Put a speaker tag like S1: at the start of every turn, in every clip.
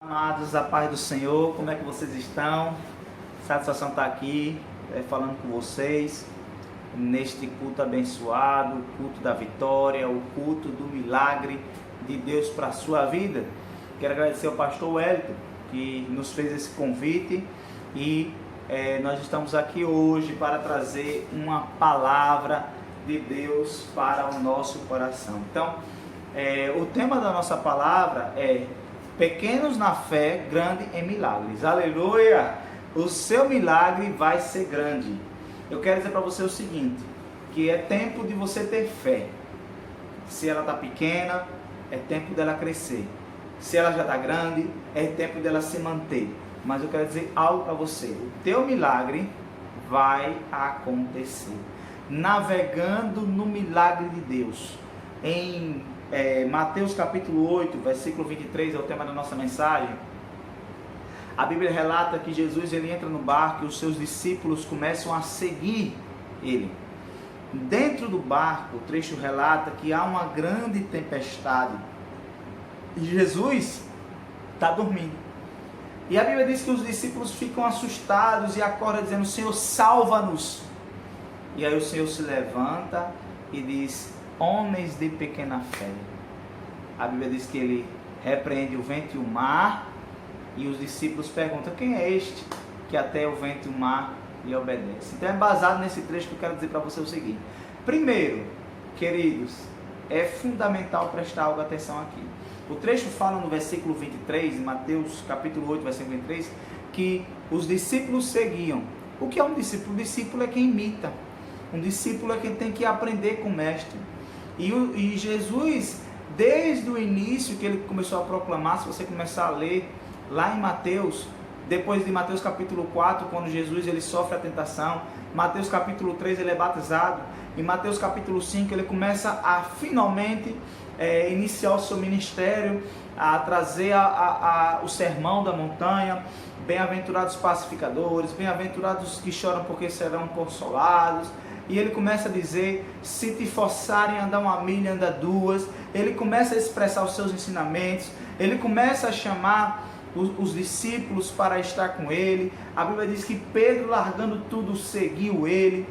S1: Amados, a paz do Senhor, como é que vocês estão? Satisfação estar aqui falando com vocês neste culto abençoado, o culto da vitória, o culto do milagre de Deus para a sua vida. Quero agradecer ao pastor Wellington que nos fez esse convite e nós estamos aqui hoje para trazer uma palavra de Deus para o nosso coração. Então, o tema da nossa palavra é pequenos na fé, grande em milagres. Aleluia! O seu milagre vai ser grande. Eu quero dizer para você o seguinte, que é tempo de você ter fé. Se ela está pequena, é tempo dela crescer. Se ela já está grande, é tempo dela se manter. Mas eu quero dizer algo para você. O teu milagre vai acontecer. Navegando no milagre de Deus. Em Mateus capítulo 8, versículo 23, é o tema da nossa mensagem. A Bíblia relata que Jesus ele entra no barco e os seus discípulos começam a seguir ele. Dentro do barco, o trecho relata que há uma grande tempestade e Jesus está dormindo. E a Bíblia diz que os discípulos ficam assustados e acordam dizendo: Senhor, salva-nos. E aí o Senhor se levanta e diz: homens de pequena fé. A Bíblia diz que ele repreende o vento e o mar, e os discípulos perguntam: quem é este que até o vento e o mar lhe obedece? Então é baseado nesse trecho que eu quero dizer para você o seguinte. Primeiro, queridos, é fundamental prestar algo atenção aqui. O trecho fala no versículo 23, em Mateus capítulo 8, versículo 23, que os discípulos seguiam. O que é um discípulo? O discípulo é quem imita. Um discípulo é quem tem que aprender com o mestre. E Jesus, desde o início que ele começou a proclamar, se você começar a ler lá em Mateus, depois de Mateus capítulo 4, quando Jesus ele sofre a tentação, Mateus capítulo 3 ele é batizado, em Mateus capítulo 5 ele começa a finalmente iniciar o seu ministério, a trazer o sermão da montanha. Bem-aventurados pacificadores, bem-aventurados que choram porque serão consolados. E ele começa a dizer: se te forçarem a andar uma milha, anda duas. Ele começa a expressar os seus ensinamentos. Ele começa a chamar os discípulos para estar com ele. A Bíblia diz que Pedro, largando tudo, seguiu ele.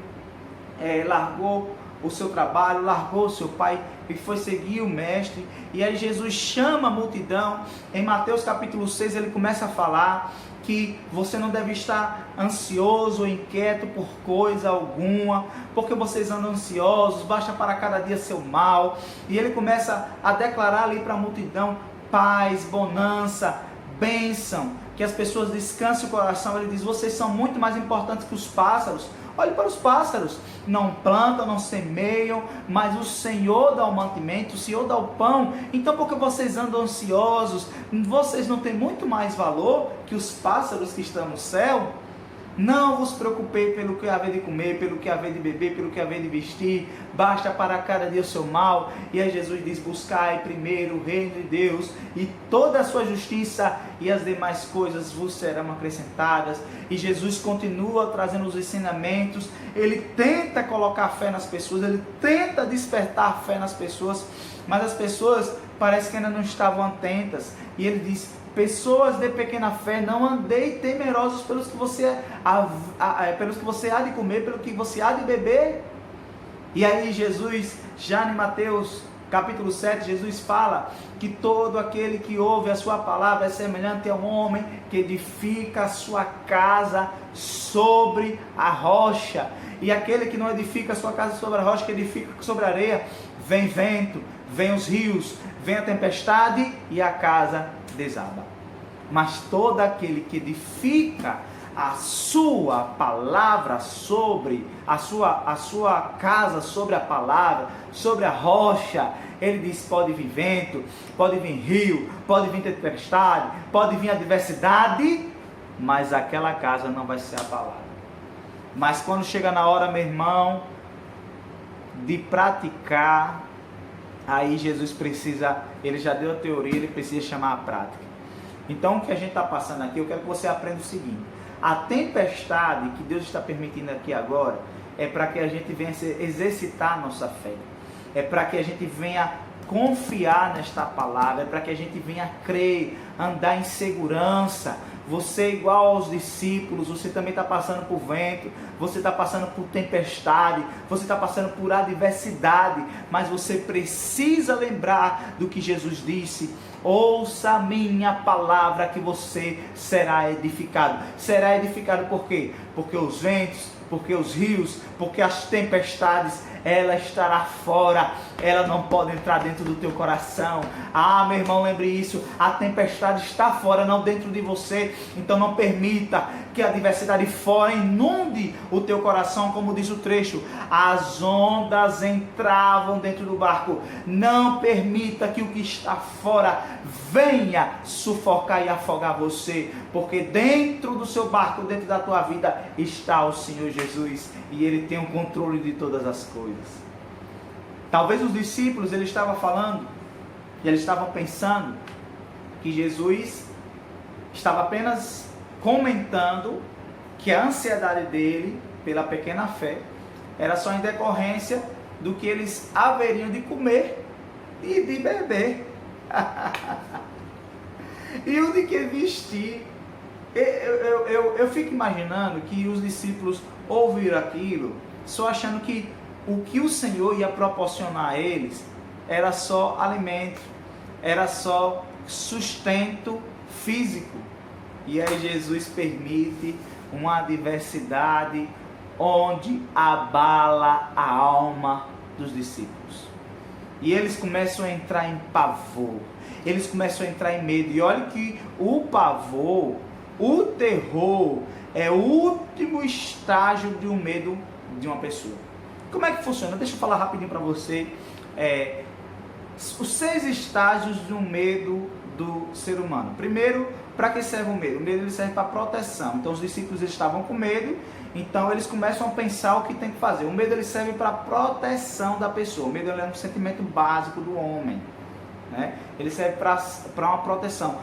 S1: Largou o seu trabalho, largou o seu pai e foi seguir o mestre. E aí Jesus chama a multidão. Em Mateus capítulo 6 ele começa a falar que você não deve estar ansioso ou inquieto por coisa alguma, porque vocês andam ansiosos, basta para cada dia seu mal. E ele começa a declarar ali para a multidão paz, bonança, bênção, que as pessoas descansem o coração. Ele diz: vocês são muito mais importantes que os pássaros. Olhe para os pássaros, não plantam, não semeiam, mas o Senhor dá o mantimento, o Senhor dá o pão. Então, porque vocês andam ansiosos, vocês não têm muito mais valor que os pássaros que estão no céu? Não vos preocupei pelo que haver de comer, pelo que haver de beber, pelo que haver de vestir, basta para cada dia o seu mal. E aí Jesus diz: buscai primeiro o reino de Deus e toda a sua justiça, e as demais coisas vos serão acrescentadas. E Jesus continua trazendo os ensinamentos. Ele tenta colocar fé nas pessoas, ele tenta despertar fé nas pessoas, mas as pessoas parece que ainda não estavam atentas. E ele diz: pessoas de pequena fé, não andei temerosos pelos que você há de comer, pelo que você há de beber. E aí Jesus, já em Mateus capítulo 7, Jesus fala que todo aquele que ouve a sua palavra é semelhante a um homem que edifica a sua casa sobre a rocha. E aquele que não edifica a sua casa sobre a rocha, que edifica sobre a areia, vem vento, vem os rios, vem a tempestade e a casa desaba. Mas todo aquele que edifica a sua palavra sobre a sua casa, sobre a palavra, sobre a rocha, ele diz: pode vir vento, pode vir rio, pode vir tempestade, pode vir adversidade, mas aquela casa não vai ser abalada. Mas quando chega na hora, meu irmão, de praticar, aí Jesus precisa, ele já deu a teoria, ele precisa chamar a prática. Então o que a gente está passando aqui, eu quero que você aprenda o seguinte: a tempestade que Deus está permitindo aqui agora é para que a gente venha exercitar a nossa fé, é para que a gente venha confiar nesta palavra, é para que a gente venha crer, andar em segurança. Você, igual aos discípulos, você também está passando por vento, você está passando por tempestade, você está passando por adversidade, mas você precisa lembrar do que Jesus disse: ouça a minha palavra que você será edificado. Será edificado por quê? Porque os ventos, porque os rios, porque as tempestades, ela estará fora, ela não pode entrar dentro do teu coração. Ah, meu irmão, lembre isso, a tempestade está fora, não dentro de você. Então não permita que a adversidade fora inunde o teu coração, como diz o trecho: as ondas entravam dentro do barco. Não permita que o que está fora venha sufocar e afogar você, porque dentro do seu barco, dentro da tua vida, está o Senhor Jesus, e Ele tem o controle de todas as coisas. Talvez os discípulos, eles estavam falando, e eles estavam pensando que Jesus estava apenas comentando que a ansiedade dele, pela pequena fé, era só em decorrência do que eles haveriam de comer e de beber. E o de que vestir. Eu fico imaginando que os discípulos ouviram aquilo só achando que o que o Senhor ia proporcionar a eles era só alimento, era só sustento físico. E aí Jesus permite uma adversidade onde abala a alma dos discípulos. E eles começam a entrar em pavor, eles começam a entrar em medo. E olha que o pavor, o terror, é o último estágio de um medo de uma pessoa. Como é que funciona? Deixa eu falar rapidinho para você. Os 6 estágios de um medo do ser humano. Primeiro, para que serve o medo? O medo ele serve para proteção. Então os discípulos estavam com medo, então eles começam a pensar o que tem que fazer. O medo ele serve para proteção da pessoa. O medo ele é um sentimento básico do homem, né? Ele serve para uma proteção.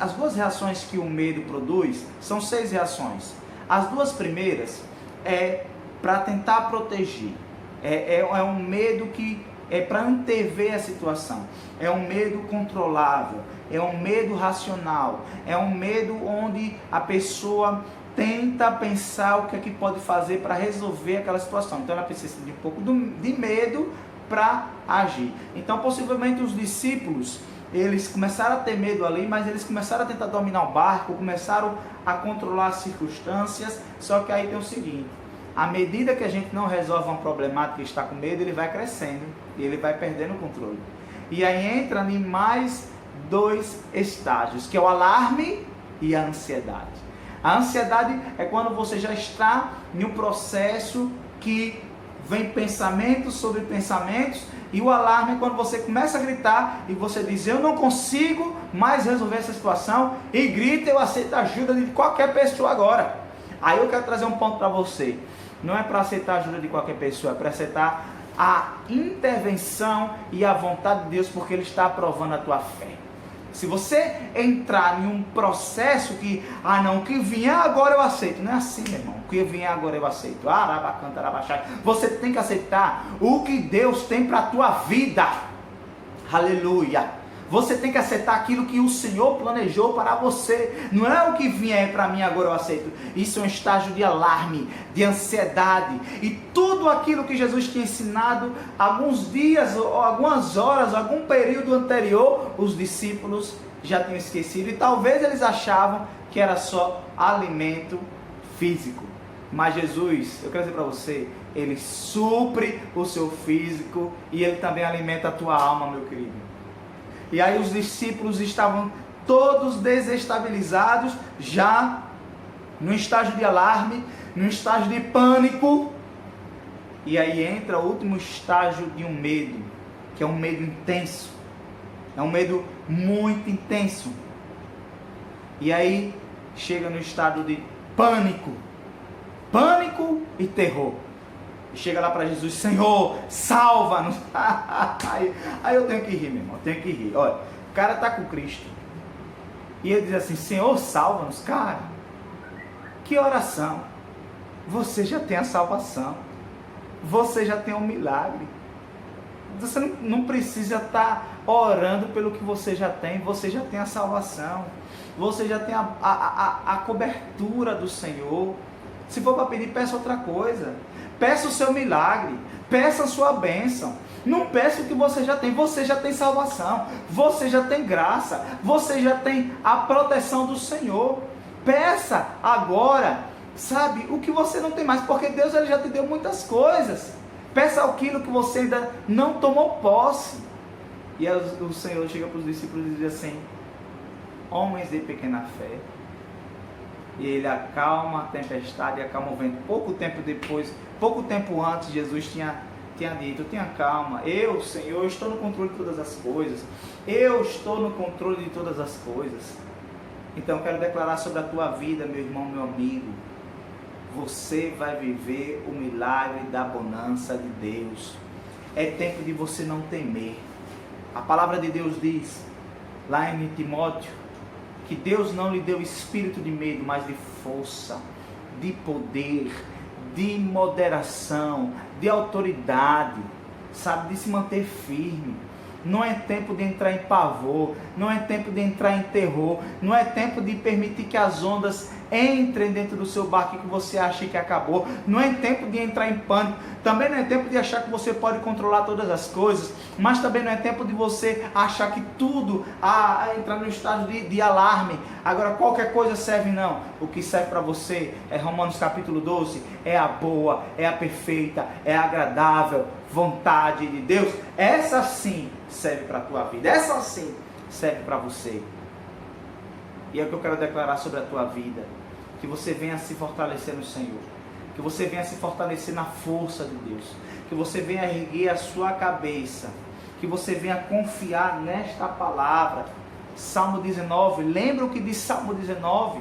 S1: As duas reações que o medo produz são 6 reações. As 2 primeiras é para tentar proteger. É um medo que é para antever a situação. É um medo controlável. É um medo racional. É um medo onde a pessoa tenta pensar o que é que pode fazer para resolver aquela situação. Então ela precisa de um pouco de medo para agir. Então possivelmente os discípulos, eles começaram a ter medo ali, mas eles começaram a tentar dominar o barco, começaram a controlar as circunstâncias. Só que aí tem o seguinte: à medida que a gente não resolve uma problemática e está com medo, ele vai crescendo e ele vai perdendo o controle. E aí entra em mais 2 estágios, que é o alarme e a ansiedade. A ansiedade é quando você já está em um processo que vem pensamentos sobre pensamentos, e o alarme é quando você começa a gritar e você diz: eu não consigo mais resolver essa situação, e grita: eu aceito a ajuda de qualquer pessoa agora. Aí eu quero trazer um ponto para você: não é para aceitar a ajuda de qualquer pessoa, é para aceitar a intervenção e a vontade de Deus, porque Ele está aprovando a tua fé. Se você entrar em um processo que, não, o que vier agora eu aceito. Não é assim, meu irmão. O que vier agora eu aceito. Você tem que aceitar o que Deus tem para a tua vida. Aleluia. Você tem que aceitar aquilo que o Senhor planejou para você. Não é o que vier para mim agora eu aceito. Isso é um estágio de alarme, de ansiedade. E tudo aquilo que Jesus tinha ensinado alguns dias, ou algumas horas, algum período anterior, os discípulos já tinham esquecido. E talvez eles achavam que era só alimento físico. Mas Jesus, eu quero dizer para você, Ele supre o seu físico e Ele também alimenta a tua alma, meu querido. E aí os discípulos estavam todos desestabilizados, já no estágio de alarme, no estágio de pânico. E aí entra o último estágio de um medo, que é um medo intenso. É um medo muito intenso. E aí chega no estado de pânico. Pânico e terror. Chega lá para Jesus: Senhor, salva-nos. Aí eu tenho que rir, meu irmão, tenho que rir. Olha, o cara está com Cristo e ele diz assim: Senhor, salva-nos. Cara, que oração. Você já tem a salvação, você já tem um milagre, Você não precisa estar orando pelo que você já tem a salvação, você já tem a cobertura do Senhor. Se for para pedir, peça outra coisa, peça o seu milagre, peça a sua bênção. Não peça o que você já tem salvação, você já tem graça, você já tem a proteção do Senhor. Peça agora, sabe, o que você não tem mais, porque Deus ele já te deu muitas coisas. Peça aquilo que você ainda não tomou posse. E aí o Senhor chega para os discípulos e diz assim: homens de pequena fé. E ele acalma a tempestade, acalma o vento. Pouco tempo antes, Jesus tinha dito: tenha calma, eu, Senhor, estou no controle de todas as coisas. Eu estou no controle de todas as coisas. Então eu quero declarar sobre a tua vida, meu irmão, meu amigo. Você vai viver o milagre da bonança de Deus. É tempo de você não temer. A palavra de Deus diz, lá em Timóteo, que Deus não lhe deu espírito de medo, mas de força, de poder, de moderação, de autoridade, sabe, de se manter firme. Não é tempo de entrar em pavor, não é tempo de entrar em terror, não é tempo de permitir que as ondas entrem dentro do seu barco que você acha que acabou, não é tempo de entrar em pânico, também não é tempo de achar que você pode controlar todas as coisas, mas também não é tempo de você achar que tudo entrar no estado de alarme. Agora qualquer coisa serve, não. O que serve para você é Romanos capítulo 12, é a boa, é a perfeita, é a agradável vontade de Deus. Essa sim serve para a tua vida, essa sim serve para você. E é o que eu quero declarar sobre a tua vida: que você venha se fortalecer no Senhor, que você venha se fortalecer na força de Deus, que você venha erguer a sua cabeça, que você venha confiar nesta palavra. Salmo 19, lembra o que diz Salmo 19?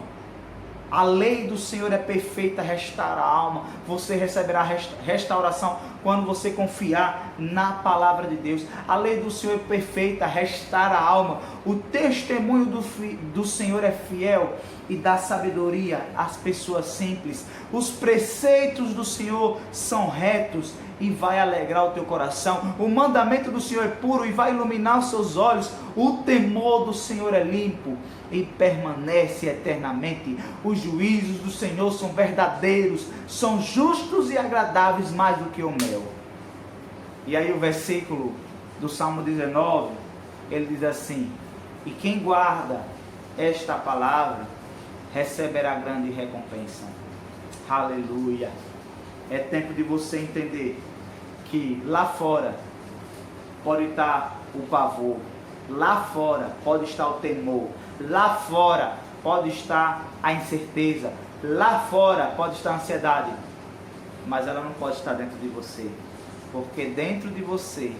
S1: A lei do Senhor é perfeita, restaura a alma. Você receberá restauração quando você confiar na palavra de Deus. A lei do Senhor é perfeita, restaura a alma. O testemunho do Senhor é fiel e dá sabedoria às pessoas simples. Os preceitos do Senhor são retos e vai alegrar o teu coração. O mandamento do Senhor é puro e vai iluminar os seus olhos. O temor do Senhor é limpo e permanece eternamente. Os juízos do Senhor são verdadeiros, são justos e agradáveis mais do que o mel. E aí o versículo do Salmo 19, ele diz assim: e quem guarda esta palavra receberá grande recompensa. Aleluia. É tempo de você entender que lá fora pode estar o pavor, lá fora pode estar o temor, lá fora pode estar a incerteza, lá fora pode estar a ansiedade, mas ela não pode estar dentro de você, porque dentro de você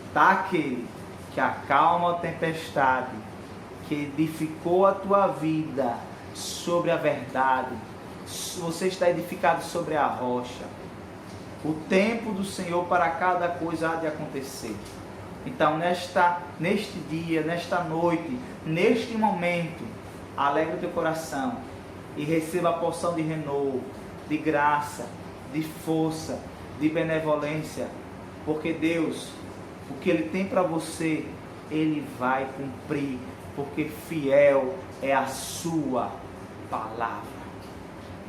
S1: está aquele que acalma a tempestade, que edificou a tua vida sobre a verdade. Você está edificado sobre a rocha. O tempo do Senhor para cada coisa há de acontecer. Então neste dia, nesta noite, neste momento, alegre o teu coração e receba a porção de renovo, de graça, de força, de benevolência, porque Deus, o que Ele tem para você, Ele vai cumprir, porque fiel é a sua palavra.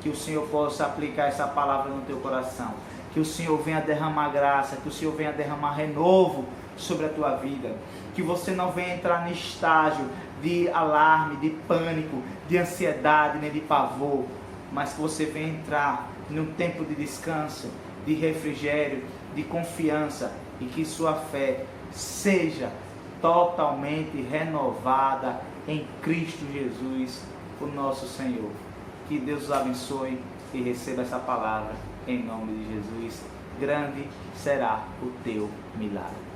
S1: Que o Senhor possa aplicar essa palavra no teu coração, que o Senhor venha derramar graça, que o Senhor venha derramar renovo sobre a tua vida, que você não venha entrar no estágio de alarme, de pânico, de ansiedade, nem de pavor, mas que você venha entrar num tempo de descanso, de refrigério, de confiança, e que sua fé seja totalmente renovada em Cristo Jesus, o nosso Senhor. Que Deus os abençoe e receba essa palavra em nome de Jesus. Grande será o teu milagre.